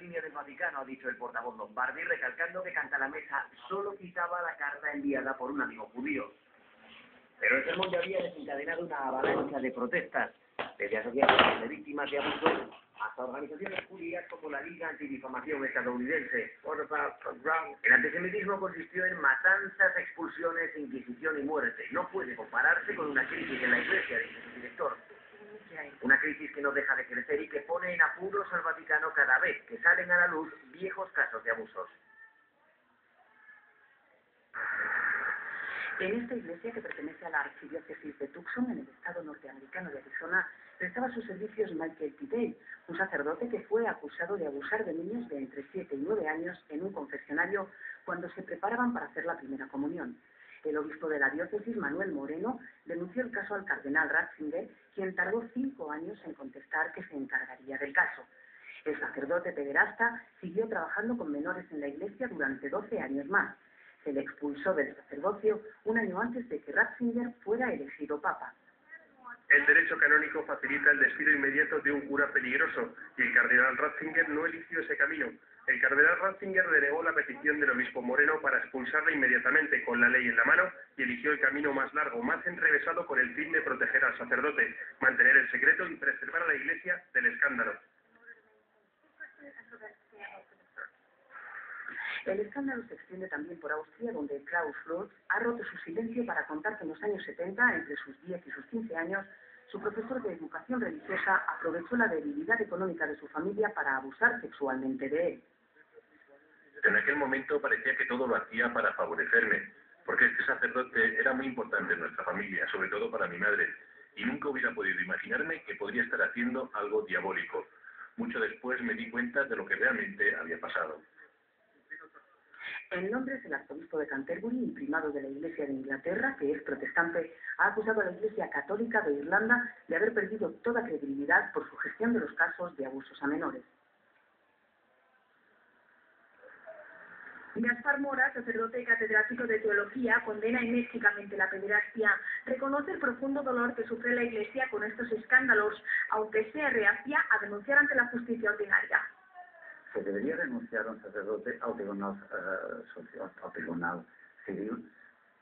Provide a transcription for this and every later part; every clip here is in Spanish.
línea del Vaticano, ha dicho el portavoz Lombardi, recalcando que Cantalamessa solo citaba la carta enviada por un amigo judío. Pero el sermón ya había desencadenado una avalancha de protestas, desde asociaciones de víctimas de abusos hasta organizaciones judías como la Liga Antidifamación estadounidense. El antisemitismo consistió en matanzas, expulsiones, inquisición y muerte. No puede compararse con una crisis en la Iglesia, dice su director. Una crisis que no deja de crecer y que pone en apuros al Vaticano cada vez que salen a la luz viejos casos de abusos. En esta iglesia, que pertenece a la archidiócesis de Tucson, en el estado norteamericano de Arizona, prestaba sus servicios Michael Tippett, un sacerdote que fue acusado de abusar de niños de entre 7 y 9 años en un confesionario cuando se preparaban para hacer la primera comunión. El obispo de la diócesis, Manuel Moreno, denunció el caso al cardenal Ratzinger, quien tardó 5 años en contestar que se encargaría del caso. El sacerdote pederasta siguió trabajando con menores en la iglesia durante 12 años más. Se le expulsó del sacerdocio un año antes de que Ratzinger fuera elegido papa. El derecho canónico facilita el despido inmediato de un cura peligroso y el cardenal Ratzinger no eligió ese camino. El cardenal Ratzinger denegó la petición del obispo Moreno para expulsarle inmediatamente con la ley en la mano y eligió el camino más largo, más enrevesado, con el fin de proteger al sacerdote, mantener el secreto y preservar a la iglesia del escándalo. El escándalo se extiende también por Austria, donde Klaus Lutz ha roto su silencio para contar que en los años 70, entre sus 10 y sus 15 años, su profesor de educación religiosa aprovechó la debilidad económica de su familia para abusar sexualmente de él. En aquel momento parecía que todo lo hacía para favorecerme, porque este sacerdote era muy importante en nuestra familia, sobre todo para mi madre, y nunca hubiera podido imaginarme que podría estar haciendo algo diabólico. Mucho después me di cuenta de lo que realmente había pasado. En Londres, el arzobispo de Canterbury y primado de la Iglesia de Inglaterra, que es protestante, ha acusado a la Iglesia Católica de Irlanda de haber perdido toda credibilidad por su gestión de los casos de abusos a menores. Gaspar Mora, sacerdote y catedrático de teología, condena enérgicamente la pederastia. Reconoce el profundo dolor que sufre la Iglesia con estos escándalos, aunque sea reacia a denunciar ante la justicia ordinaria. Se debería denunciar a un sacerdote al tribunal civil.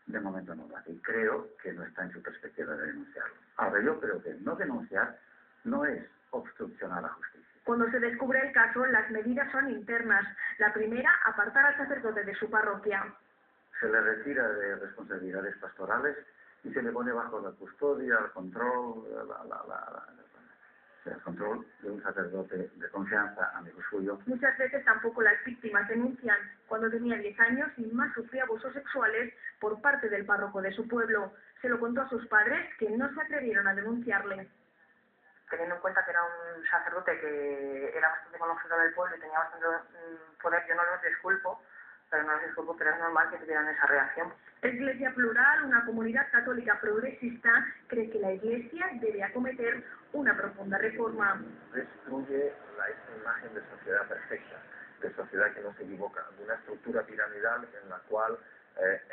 De momento no va. Y creo que no está en su perspectiva de denunciarlo. Ahora, yo creo que no denunciar no es obstrucción a la justicia. Cuando se descubre el caso, las medidas son internas. La primera, apartar al sacerdote de su parroquia. Se le retira de responsabilidades pastorales y se le pone bajo la custodia, el control, el control de un sacerdote de confianza, amigo suyo. Muchas veces tampoco las víctimas denuncian. Cuando tenía 10 años, sin más, sufría abusos sexuales por parte del párroco de su pueblo. Se lo contó a sus padres, que no se atrevieron a denunciarle. Teniendo en cuenta que era un sacerdote que era bastante conocido del pueblo y tenía bastante poder, yo no los disculpo, pero es normal que tuvieran esa reacción. Iglesia Plural, una comunidad católica progresista, cree que la Iglesia debe acometer una profunda reforma. Destruye esta imagen de sociedad perfecta, de sociedad que no se equivoca, de una estructura piramidal en la cual,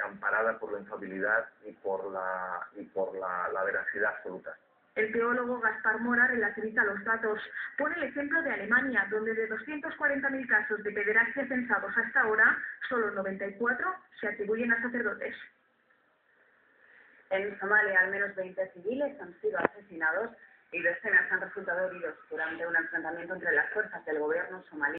amparada por la infalibilidad y por la veracidad absoluta. El teólogo Gaspar Mora relativiza los datos. Pone el ejemplo de Alemania, donde de 240.000 casos de pederastia censados hasta ahora, solo 94 se atribuyen a sacerdotes. En Somalia, al menos 20 civiles han sido asesinados y decenas han resultado heridos durante un enfrentamiento entre las fuerzas del gobierno somalí